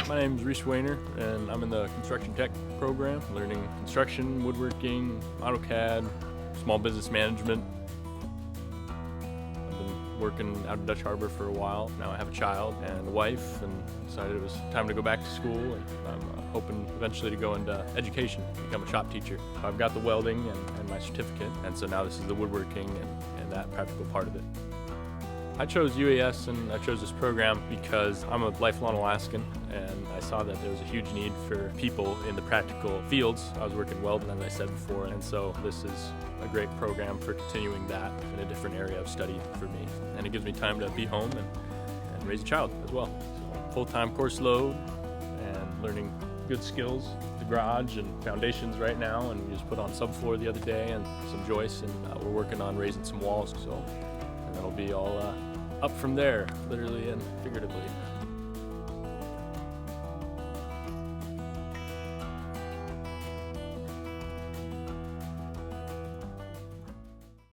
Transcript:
My name is Reese Wayner, and I'm in the Construction Tech program, learning construction, woodworking, AutoCAD, small business management. I've been working out of Dutch Harbor for a while. Now I have a child and a wife, and decided it was time to go back to school. And I'm hoping eventually to go into education, become a shop teacher. I've got the welding and my certificate, and so now this is the woodworking and that practical part of it. I chose UAS and I chose this program because I'm a lifelong Alaskan, and I saw that there was a huge need for people in the practical fields. I was working welding, as I said before, and so this is a great program for continuing that in a different area of study for me. And it gives me time to be home and raise a child as well. So full-time course load and learning good skills, the garage and foundations right now, and we just put on subfloor the other day and some joists, and we're working on raising some walls, so and that'll be all up from there, literally and figuratively.